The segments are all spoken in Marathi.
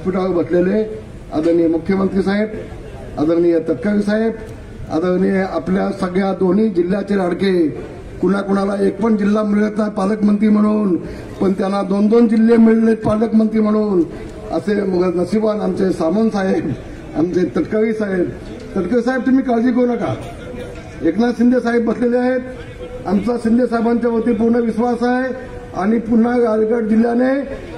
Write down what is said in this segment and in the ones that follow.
व्यासपीठावर बसलेले आदरणीय मुख्यमंत्री साहेब, आदरणीय तटकरे साहेब, आदरणीय आपल्या सगळ्या दोन्ही जिल्ह्याचे लाडके, कुणाकुणाला एक पण जिल्हा मिळत नाही पालकमंत्री म्हणून, पण त्यांना 2-2 जिल्हे मिळले पालकमंत्री म्हणून, असे नशिबान आमचे सामंत साहेब, आमचे तटकरे साहेब. तटकरे साहेब तुम्ही काळजी करू नका. एकनाथ शिंदे साहेब बसलेले आहेत. आमचा शिंदे साहेबांच्या वती पूर्ण विश्वास आहे आणि पुन्हा रायगड जिल्ह्याने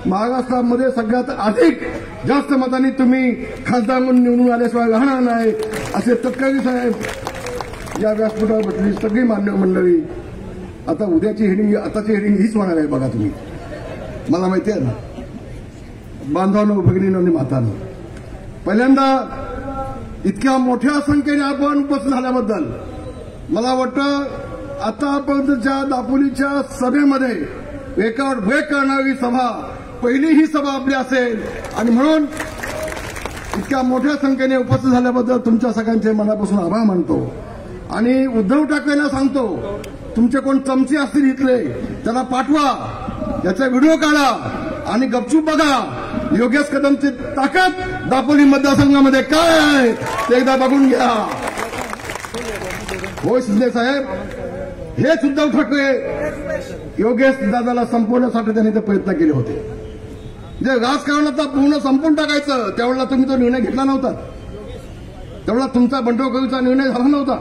महाराष्ट्रामध्ये सगळ्यात अधिक जास्त मतांनी तुम्ही खासदार म्हणून निवडून आल्याशिवाय राहणार नाही, असे तटकरे साहेब या व्यासपीठावर बसली सगळी मान्य मंडळी. आता उद्याची हेडिंग, आताची हेडिंग हीच होणार आहे बघा तुम्ही. मला माहिती आहे ना, बांधवांनो, भगिनींनो आणि मातांनो, पहिल्यांदा इतक्या मोठ्या संख्येने आपण उपस्थित झाल्याबद्दल मला वाटतं आतापर्यंतच्या दापोलीच्या सभेमध्ये रेकॉर्ड ब्रेक करणारी सभा पहिली ही सभा आपली असेल आणि म्हणून इतक्या मोठ्या संख्येने उपस्थित झाल्याबद्दल तुमच्या सगळ्यांचे मनापासून आभार मानतो. आणि उद्धव ठाकरेंना सांगतो, तुमचे कोण चमचे असतील इथले त्यांना पाठवा, याचा व्हिडिओ काढा आणि गपचूप बघा योगेश कदमची ताकद दापोली मतदारसंघामध्ये काय आहे ते एकदा बघून घ्या. होय शिंदे साहेब, हेच उद्धव ठाकरे योगेश दादाला संपवण्यासाठी त्यांनी ते प्रयत्न केले होते. जे राजकारणाचा पूर्ण संपून टाकायचं त्यावेळेला तुम्ही तो निर्णय घेतला नव्हता. त्यावेळेला तुमचा बंडखोरीचा निर्णय झाला नव्हता.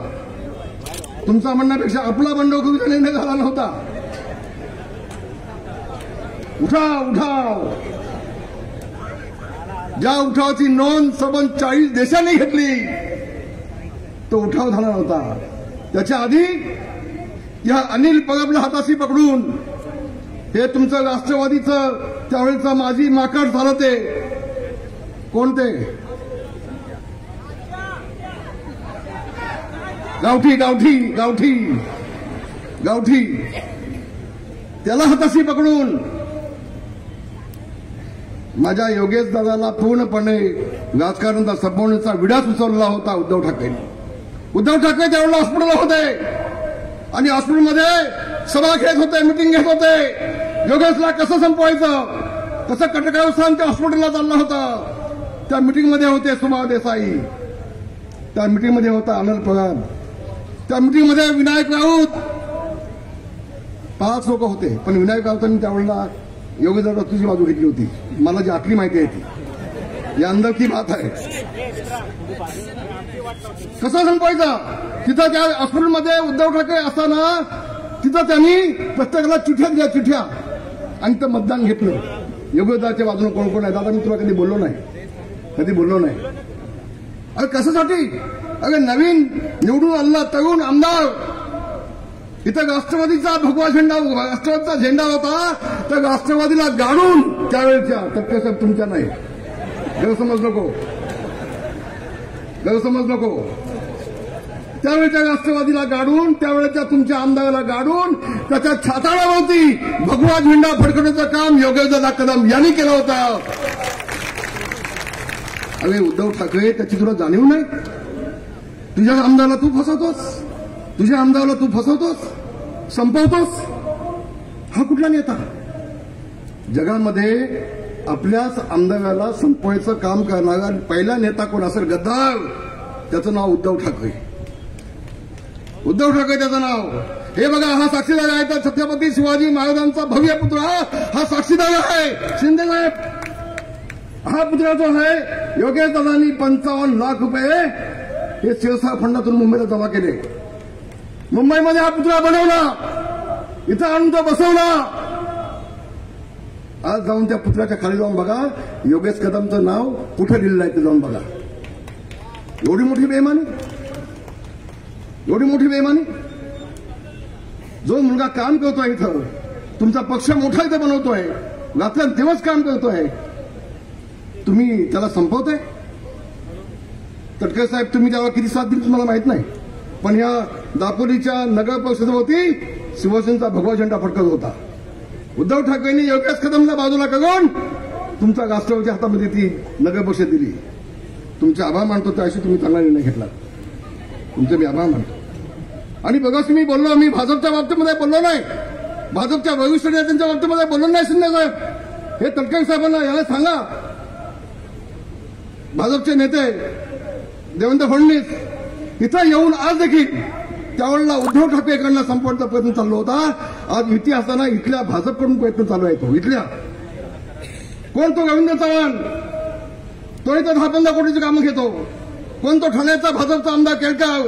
तुमचा म्हणण्यापेक्षा आपला बंडखोरीचा निर्णय झाला नव्हता. उठाव उठाव, ज्या उठावाची नोंद सबंध 40 देशांनी घेतली तो उठाव झाला नव्हता. त्याच्या आधी या अनिल परबला हाताशी पकडून हे तुमचं राष्ट्रवादीचं त्यावेळेचा माजी माकड झालं ते कोणते गावठी गावठी गावठी गावठी त्याला हाताशी पकडून माझ्या योगेश दादाला पूर्णपणे राजकारणाचा संपवण्याचा विडा सुचवला होता उद्धव ठाकरेंनी. उद्धव ठाकरे त्यावेळेला हॉस्पिटलला होते आणि हॉस्पिटलमध्ये सभा घेत होते, मिटिंग घेत होते. योगेशला कसं संपवायचं, कसं कटकावस्थान त्या हॉस्पिटलला चालला होता. त्या मिटिंगमध्ये होते सुमा देसाई, त्या मिटिंगमध्ये होता आनंद पवार, त्या मिटिंगमध्ये विनायक राऊत, 5 लोक होते. पण विनायक राऊतांनी त्यावेळेला योगेश दादा तुझी बाजू घेतली होती. मला जी आतली माहिती आहे ती या अंदर की बात आहे. कसं संपवायचं, तिथं त्या हॉस्पिटलमध्ये उद्धव ठाकरे असताना तिथं त्यांनी प्रत्येकाला चिठ्ठ्या दिल्या, चिठ्ठ्या, आणि ते मतदान घेतलं. योगेशदाच्या बाजूने कोण कोण आहे, दादा मी तुला कधी बोललो नाही, कधी बोललो नाही. अरे कशासाठी, अरे नवीन निवडून आलेला तरुण आमदार, इथं राष्ट्रवादीचा भगवा झेंडा, राष्ट्रवादीचा झेंडा होता, तर राष्ट्रवादीला गाडून त्यावेळेच्या तटकरे साहेब तुमच्या नाही, गैरसमज नको, गैरसमज नको. त्यावेळेच्या राष्ट्रवादीला गाडून, त्यावेळेच्या तुमच्या आमदाराला गाडून त्याच्या छाताडावरती भगवा झेंडा फडकवण्याचं काम योगेशदादा कदम यांनी केलं होतं. अरे उद्धव ठाकरे, त्याची तुला जाणीव नाही? तुझ्या आमदाराला तू फसवतोस, तुझ्या आमदाराला तू फसवतोस, संपवतोस. हा कुठला नेता? जगामध्ये आपल्याच आमदाराला संपवायचं काम करणारा पहिला नेता कोण असेल गद्दार, त्याचं नाव उद्धव ठाकरे. उद्धव ठाकरे त्याचं नाव. हे बघा, हा साक्षीदार आहे तर छत्रपती शिवाजी महाराजांचा भव्य पुत्र हा साक्षीदार आहे शिंदे साहेब. हा पुत्र जो आहे योगेश दादांनी 55 लाख रुपये हे शिरसाट फंडातून मुंबईला जमा केले. मुंबईमध्ये हा पुतळा बनवला, इथं आणून तो बसवला. आज जाऊन त्या पुतळ्याच्या खाली जाऊन बघा योगेश कदमचं नाव कुठे लिहिलं आहे ते जाऊन बघा. एवढी मोठी बेईमानी, एवढी मोठी बेईमानी. जो मुलगा काम करतोय इथं, तुमचा पक्ष मोठा इथं बनवतोय, रात्रंदिवस काम करतोय, तुम्ही त्याला संपवताय. तटकरे साहेब, तुम्ही त्याला किती साथ दिली तुम्हाला माहित नाही, पण या दापोलीच्या नगर परिषदेवरती शिवसेनेचा भगवा झेंडा फडकत होता. उद्धव ठाकरेंनी योगेश कदमला बाजूला करून तुमच्या राष्ट्रवादीच्या हातामध्ये ती नगर परिषद दिली. तुमचे आभार मानतो, त्याशी तुम्ही चांगला निर्णय घेतला, तुमचे मी आभार मानतो. आणि बघा मी बोललो, मी भाजपच्या बाबतीमध्ये बोललो नाही, भाजपच्या वरिष्ठ नेत्यांच्या बाबतीमध्ये बोललो नाही. शिंदे साहेब, हे तटकरे साहेबांना याला सांगा, भाजपचे नेते देवेंद्र फडणवीस इथं येऊन आज देखील त्यावेळेला उद्धव ठाकरेंकडनं संपवण्याचा प्रयत्न चालू होता. आज युती असताना इथल्या भाजपकडून प्रयत्न चालू आहे. तो इथल्या कोण तो रवींद्र चव्हाण, तो इथं 10-15 कोटीची कामं घेतो. कोण तो ठाण्याचा भाजपचा आमदार केळकर,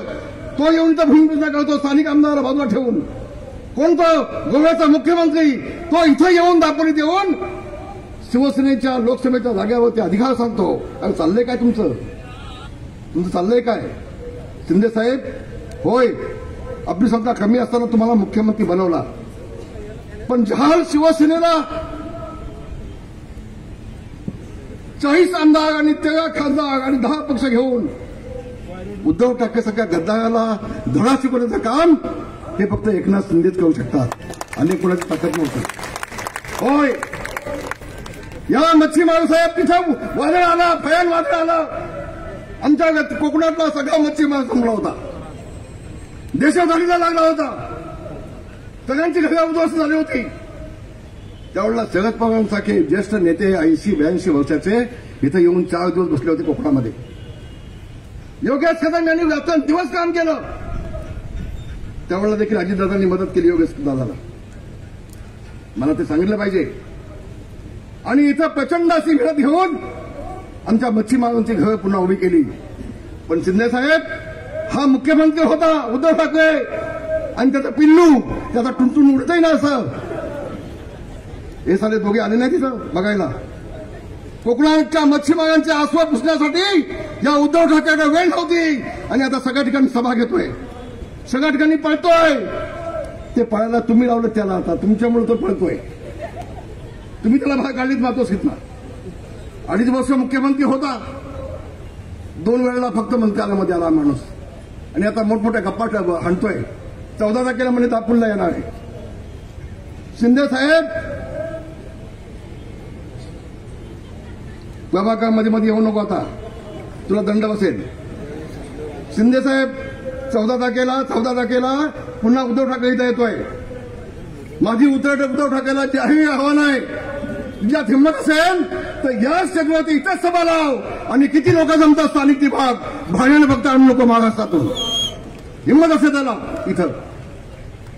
तो येऊन इथं भूमिपूजन करतो स्थानिक आमदाराला बाजूला ठेवून. कोण तो गोव्याचा मुख्यमंत्री, तो इथं येऊन दापोलीत येऊन शिवसेनेच्या लोकसभेच्या जागेवरती अधिकार सांगतो. अरे चाललंय काय तुमचं चाललंय काय? शिंदे साहेब, होय आपली सत्ता कमी असताना तुम्हाला मुख्यमंत्री बनवला, पण जहाल शिवसेनेला 40 आमदार आणि 13 खासदार आणि 10 पक्ष घेऊन उद्धव ठाकरे सगळ्या गद्दाराला धडा शिकवण्याचं काम हे फक्त एकनाथ शिंदेच करू शकतात. अनेक कोणाची ताकद नव्हती. होय, या मच्छीमार साहेब तिथं वादळ आला, भयान वादळ आलं. आमच्या कोकणातला सगळा मच्छीमार संपला होता. देशोधडीला लागला होता. सगळ्यांची घरे उद्ध्वस्त झाली होती. त्यावेळेला शरद पवारांसारखे ज्येष्ठ नेते 80-82 वर्षाचे इथं येऊन 4 दिवस बसले होते कोकणामध्ये. योगेश कदम यांनी दिवस काम केलं. त्यावेळेला देखील अजितदादांनी मदत केली योगेश दादाला. मला ते सांगितलं पाहिजे. आणि इथं प्रचंड अशी मेहनत घेऊन आमच्या मच्छीमारांची घरं पुन्हा उभी केली. पण शिंदे साहेब हा मुख्यमंत्री होता उद्धव ठाकरे, आणि त्याचं पिल्लू त्याचा टुनटुन उडतही ना असं. हे सारे दोघे आले नाही तिथं बघायला. कोकणाच्या मच्छीमारांचे आसवा पुसण्यासाठी या उद्धव ठाकरेकडे वेळ नव्हती. आणि आता सगळ्या ठिकाणी सभा घेतोय, सगळ्या ठिकाणी पळतोय. ते पळायला तुम्ही लावलं त्याला. आता तुमच्यामुळे तो पळतोय. तुम्ही त्याला बाहेर काढलीच मातोश्रीत ना. 2.5 वर्ष मुख्यमंत्री होता. 2 वेळेला फक्त मंत्रालयामध्ये आला माणूस. आणि आता मोठमोठ्या गप्पा हाणतोय. 14 तारखेला म्हणजे दापोलीला येणार आहे. शिंदे साहेब, प्रभाकर मध्ये येऊ नको, आता तुला दंड बसेल. शिंदे साहेब 14 तारखेला पुन्हा उद्धव ठाकरे इथं येतोय. माझी उद्धव ठाकरेला जाहीर आव्हान आहे, ज्यात हिंमत असेल तर या स्टेजवरती इथंच सभा लाव. आणि किती लोक जमतात स्थानिक विभाग भाड्याने फक्त आणू नको महाराष्ट्रातून. हिंमत असेल त्याला इथं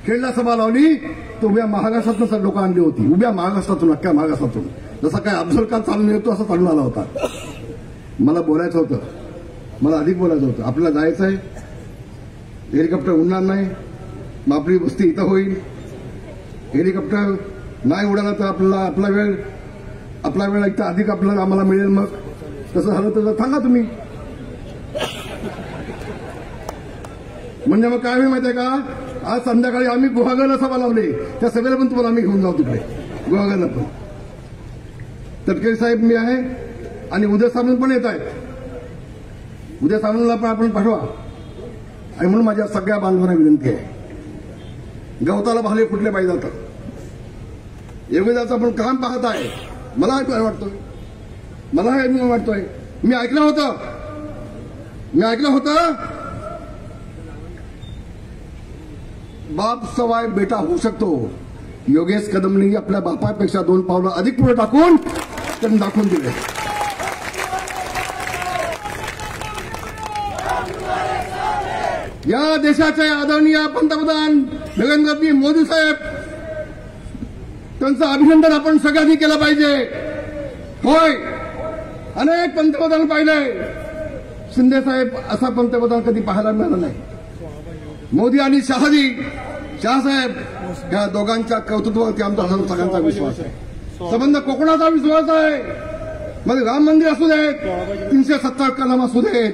खेळला सभा लावली. तर उभ्या महाराष्ट्रातून लोक आणली होती. उभ्या महाराष्ट्रातून, अख्ख्या महाराष्ट्रातून. जसा काय अफजल खान चालून येतो असं चालून आला होता. मला बोलायचं होतं, मला अधिक बोलायचं होतं. आपल्याला जायचं आहे, हेलिकॉप्टर उडणार नाही, मग आपली वस्ती इथं होईल. हेलिकॉप्टर नाही उडाला तर आपला वेळ इथं अधिक आपल्याला आम्हाला मिळेल. मग तसं झालं तर सांगा तुम्ही. म्हणजे मग काय होईल माहितीये का, आज संध्याकाळी आम्ही गुहागरला सभा लावली. त्या सभेला पण तुम्हाला आम्ही घेऊन जाऊ तिकडे गुहागरला पण. तटकरे साहेब मी आहे आणि उदय सामंत पण येत आहेत. उदय सामंतला पण आपण पाठवा. आणि म्हणून माझ्या सगळ्या बांधवांना विनंती आहे, गवताला भाले फुटले पाहिजे. आता योगेदाचं आपण काम पाहत आहे. मला काय वाटतोय, मला हे वाटतोय, मी ऐकलं होतं बाप सवाय बेटा होऊ शकतो. योगेश कदमनी आपल्या बापापेक्षा 2 पावलं अधिक पुढे टाकून त्यांनी दाखवून दिले. या देशाचे आदरणीय पंतप्रधान नरेंद्र मोदी साहेब, त्यांचं अभिनंदन आपण सगळ्यांनी केलं पाहिजे. होय, अनेक पंतप्रधान पाहिले. शिंदे साहेब असा पंतप्रधान कधी पाहायला मिळाला नाही. मोदी आणि शहासाहेब या दोघांच्या कर्तृत्वावरती आमचा सगळ्यांचा विश्वास आहे. संबंध कोकणाचा विश्वास आहे. मग राम मंदिर असू देत, 370 कलम असू देत,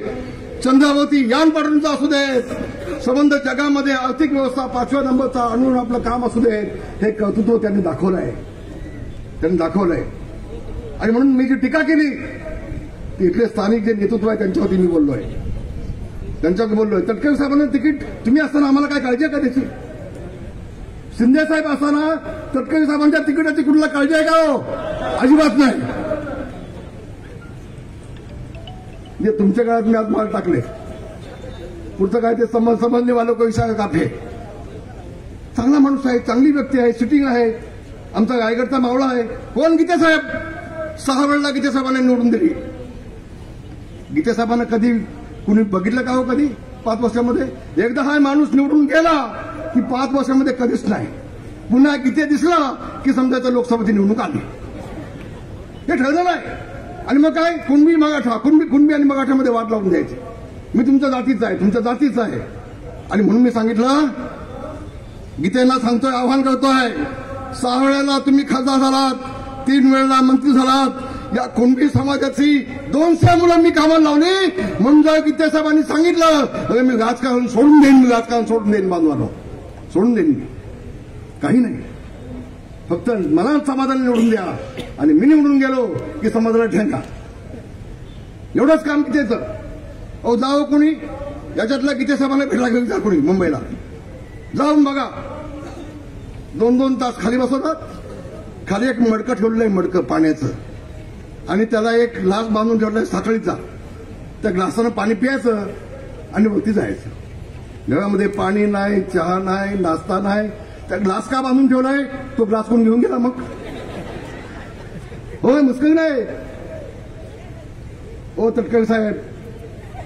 चंद्रावरती यान पाठवण्याचा असू देत, संबंध जगामध्ये आर्थिक व्यवस्था 5व्या नंबरचा आणून आपलं काम असू देत, हे कर्तृत्व त्यांनी दाखवलंय. आणि म्हणून मी जी टीका केली ती इथले स्थानिक जे नेतृत्व आहे त्यांच्यावरती मी बोललोय. तटकरे साहेबांना तिकीट तुम्ही असताना आम्हाला काय काळजी आहे का त्याची? शिंदे साहेब असताना तटकरे साहेबांच्या तिकिटाची कुठला काळजी आहे का? हो, अजिबात नाही. जे तुमच्या काळात मी आज माल टाकले, पुढचं काय ते समजने वालों को इशारा काफे. चांगला माणूस आहे, चांगली व्यक्ती आहे, सिटिंग आहे, आमचा रायगडचा मावळा आहे. कोण गीते साहेब 6 वेळेला गीते साहेबांना निवडून दिली. गीते साहेबांना कधी कुणी बघितलं का हो? कधी 5 वर्षामध्ये एकदा हा माणूस निवडून गेला की 5 वर्षामध्ये कधीच नाही. पुन्हा गीते दिसला की समजायचं लोकसभेची निवडणूक आली. हे ठरलेलं आहे. आणि मग काय कुणबी मराठा, कुणबी आणि मराठामध्ये वाद लावून द्यायचे. मी तुमच्या जातीचा आहे, तुमच्या जातीचा आहे. आणि म्हणून मी सांगितलं, गीतेला सांगतोय, आव्हान करतोय, 6 वेळेला तुम्ही खासदार झालात, 3 वेळेला मंत्री झालात. या कुणबी समाजाची 200 मुलं मी कामाला लावली. म्हणून जर गीते साहेबांनी सांगितलं अरे मी राजकारण सोडून देईन, बांधवानो सोडून देईन मी, काही नाही. फक्त मला समाजाला निवडून द्या आणि मी निवडून गेलो की समाजाला ठेंगा. एवढंच काम गीतेचं. अहो जावं कोणी याच्यातल्या गीते साहेबांना भेटला घेऊन जा कोणी मुंबईला जाऊन बघा. 2-2 तास खाली बसवतात. खाली एक मडकं ठेवलेलं आहे, मडकं पाण्याचं, आणि त्याला एक ग्लास बांधून ठेवलाय साखळीचा. त्या ग्लासानं पाणी प्यायचं आणि वरती जायचं. घरामध्ये पाणी नाही, चहा नाही, नाश्ता नाही. त्या ग्लास का बांधून ठेवलाय? तो ग्लास कोण घेऊन गेला मग? होय, मुश्किल नाही. ओ तटकरे साहेब,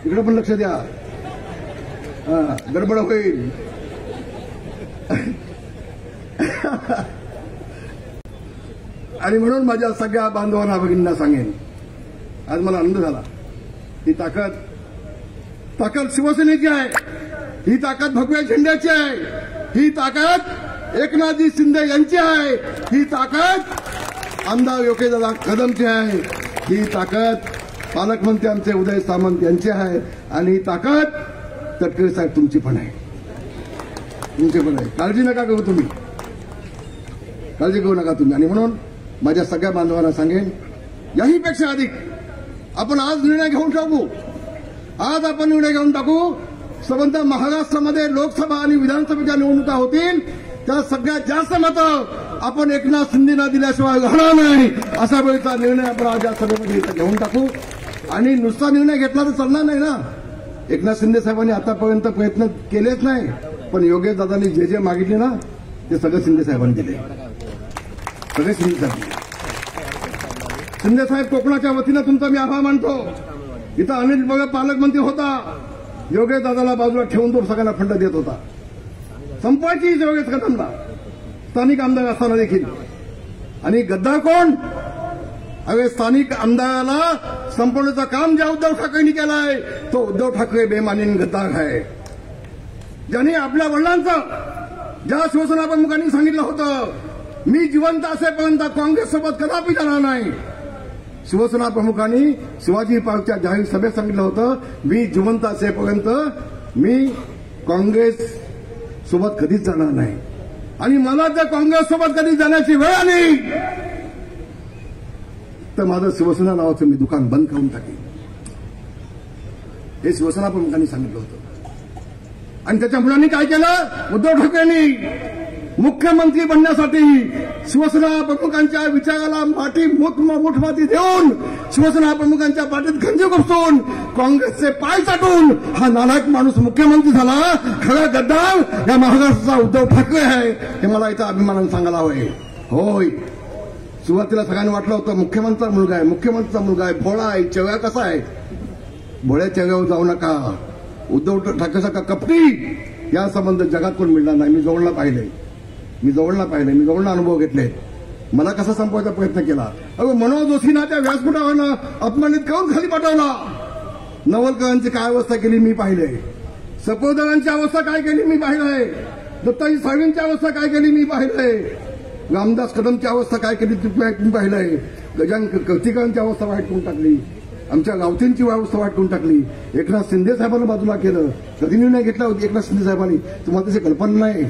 इकडे पण लक्ष द्या, गडबड होईल. आणि म्हणून माझ्या सगळ्या बांधवांना भगिनींना सांगेन, आज मला आनंद झाला. ही ताकद शिवसेनेची आहे, ही ताकद भगव्या झेंड्याची आहे, ही ताकद एकनाथजी शिंदे यांची आहे, ही ताकद आमदार योगेशदादा कदमची आहे, ही ताकद पालकमंत्री आमचे उदय सामंत यांची आहे, आणि ही ताकद तटकरे साहेब तुमची पण आहे, तुमची पण आहे. काळजी नका करू तुम्ही, काळजी करू नका तुम्ही. आणि म्हणून माझ्या सगळ्या बांधवांना सांगेन, याहीपेक्षा अधिक आपण आज निर्णय घेऊन टाकू. आज आपण निर्णय घेऊन टाकू. संबंध महाराष्ट्रामध्ये लोकसभा आणि विधानसभेच्या निवडणुका होतील, त्या सगळ्यात जास्त मतं आपण एकनाथ शिंदेना दिल्याशिवाय राहणार नाही, अशा वेळेचा निर्णय आपण आज या सभेमध्ये घेऊन टाकू. आणि नुसता निर्णय घेतला तर चालणार नाही ना. एकनाथ शिंदे साहेबांनी आतापर्यंत प्रयत्न केलेच नाही, पण योगेश दादांनी जे मागितले ना ते सगळं शिंदे साहेबांनी दिले, सगळे शिंदे साहेब. शिंदे साहेब कोकणाच्या वतीनं तुमचा मी आभार मानतो. इथं अनिल बघा पालकमंत्री होता, योगेश दादाला बाजूला ठेवून तो सगळ्यांना फंड देत होता. संपायची योगेश कदमला स्थानिक आमदार असताना देखील. आणि गद्दार कोण? अरे स्थानिक आमदाराला संपवण्याचं काम ज्या उद्धव ठाकरेंनी केलंय तो उद्धव ठाकरे बेमानी गद्दार आहे. ज्यांनी आपल्या वडिलांचं, ज्या शिवसेना प्रमुखांनी सांगितलं होतं मी जिवंत असेपर्यंत काँग्रेससोबत कदापि जाणार नाही, शिवसेना प्रमुखांनी शिवाजी पार्कच्या जाहीर सभेत सांगितलं होतं मी जिवंत असेपर्यंत मी काँग्रेस सोबत कधीच जाणार नाही. आणि मला जर काँग्रेस सोबत कधी जाण्याची वेळ आली तर माझं शिवसेना नावाचं मी दुकान बंद करून टाकेन, हे शिवसेना प्रमुखांनी सांगितलं होतं. आणि त्याच्या मुलांनी काय केलं? उद्धव ठाकरेंनी मुख्यमंत्री बनण्यासाठी शिवसेना प्रमुखांच्या विचाराला मुठमाती देऊन, शिवसेना प्रमुखांच्या पाठीत खंजीर खुपसून, काँग्रेसचे पाय चाटून हा नालायक माणूस मुख्यमंत्री झाला. खरा गद्दार या महाराष्ट्राचा उद्धव ठाकरे आहे, हे मला इथं अभिमानाने सांगायला हवंय. होय, सुरुवातीला सगळ्यांनी वाटलं होतं मुख्यमंत्र्याचा मुलगा आहे, भोळा आहे, चेहरा कसा आहे. भोळ्या चेहऱ्यावर जाऊ नका. उद्धव ठाकरेसारखा कपटी या संबंध जगात कोण मिळणार नाही. मी जवळला पाहिलंय, मी जवळला अनुभव घेतले. मला कसा संपवायचा प्रयत्न केला. अगं मनोज जोशीना त्या व्यासपीठावरनं अपमानित करून खाली पाठवला. नवलकरांची काय अवस्था केली मी पाहिलंय, सपोदरांची अवस्था काय केली मी पाहिलंय, दत्ताजी साहेबांची अवस्था काय केली मी पाहिलंय, रामदास कदमची अवस्था काय केली मी पाहिलंय, गजानन कीर्तिकरांची अवस्था वाईट करून टाकली, आमच्या गावतींची अवस्था वाईट करून टाकली. एकनाथ शिंदे साहेबांना बाजूला केलं. कधी निर्णय घेतला होता एकनाथ शिंदे साहेबांनी? तुम्हाला त्याची कल्पना नाही.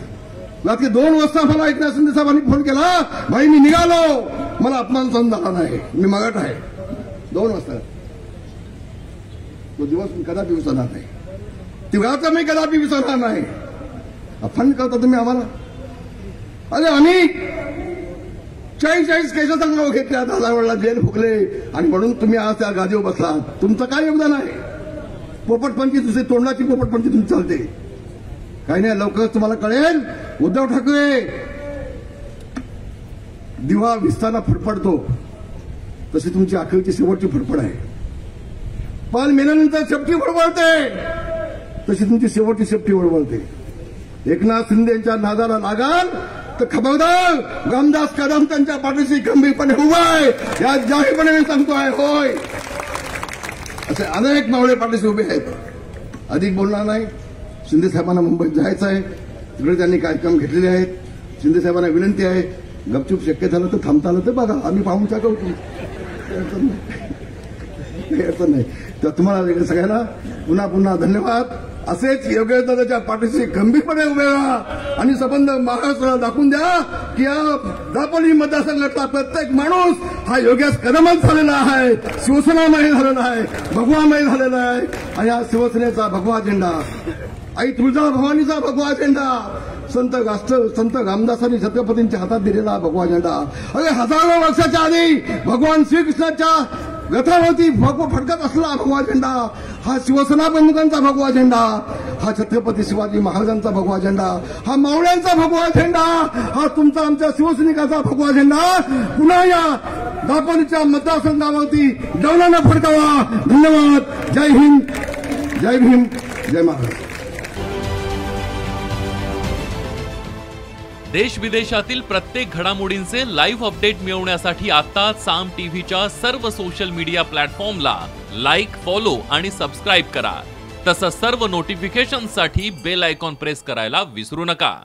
रात्री 2 वाजता मला एकनाथ शिंदे साहेबांनी फोन केला, भाई मी निघालो, मला अपमान सहन झाला नाही, मी मराठा आहे. 2 वाजता. तो दिवस मी कदापि विसरणार नाही, ती वेळाचा मी कदापि विसरणार नाही. अपमान करता तुम्ही आम्हाला. अरे आम्ही 40 केसाचा नाव घेतल्या, 10 वेळा जेल फुकले, आणि म्हणून तुम्ही आज त्या गादीवर बसलात. तुमचं काय योगदान आहे? पोपटपंची दुसरी तोंडाची पोपटपंची तुमची चालते. काही नाही, लवकरच तुम्हाला कळेल. उद्धव ठाकरे दिवा विस्ताना फडफडतो तशी तुमची अखेरची शेवटची फडफड आहे. पाल मेल्यानंतर शेपटी वळवळते तशी तुमची शेवटची शेपटी वळवळते. एकनाथ शिंदेच्या नादाला लागाल तर खबरदार, रामदास कदम त्यांच्या पाठीशी गंभीरपणे उभा आहे, या जाहीरपणे मी सांगतोय. होय, असे अनेक मावळे पाठीशी उभे आहेत. अधिक बोलणार नाही. शिंदे साहेबांना मुंबईत जायचं आहे, तिकडे त्यांनी कार्यक्रम घेतलेले आहेत. शिंदे साहेबांना विनंती आहे, गपचूप शक्य झालं तर थांबता आलं तर बघा, आम्ही पाहून करतो, अडचण नाही. तर तुम्हाला सगळ्यांना पुन्हा पुन्हा धन्यवाद. असेच योगेशदादाच्या पाठीशी गंभीरपणे उभे राहा आणि संबंध महाराष्ट्राला दाखवून द्या की या दापोली मतदारसंघातला प्रत्येक माणूस हा योगेश कदमच झालेला आहे, शिवसेनामय झालेला आहे, भगवामय झालेला आहे. आणि या शिवसेनेचा भगवा झेंडा, आई तुळजाभवानीचा भगवा झेंडा, संत रामदासांनी छत्रपतींच्या हातात दिलेला भगवा झेंडा, अरे हजारो वर्षाच्या आधी भगवान श्रीकृष्णाच्या रथावरती भगवा फडकत असलेला भगवा झेंडा, हा शिवसेना प्रमुखांचा भगवा झेंडा, हा छत्रपती शिवाजी महाराजांचा भगवा झेंडा, हा मावळ्यांचा भगवा झेंडा, हा तुमचा आमच्या शिवसैनिकाचा भगवा झेंडा पुन्हा या दापोलीच्या मतदारसंघावरती डौलानं फडकावा. धन्यवाद. जय हिंद, जय भीम, जय महाराष्ट्र. देश विदेशातील प्रत्येक घडामोडींचे लाईव्ह अपडेट मिळवण्यासाठी आता साम टीव्हीच्या सर्व सोशल मीडिया प्लॅटफॉर्मला लाईक, फॉलो आणि सबस्क्राईब करा. तसंच सर्व नोटिफिकेशनसाठी बेल आयकॉन प्रेस करायला विसरू नका.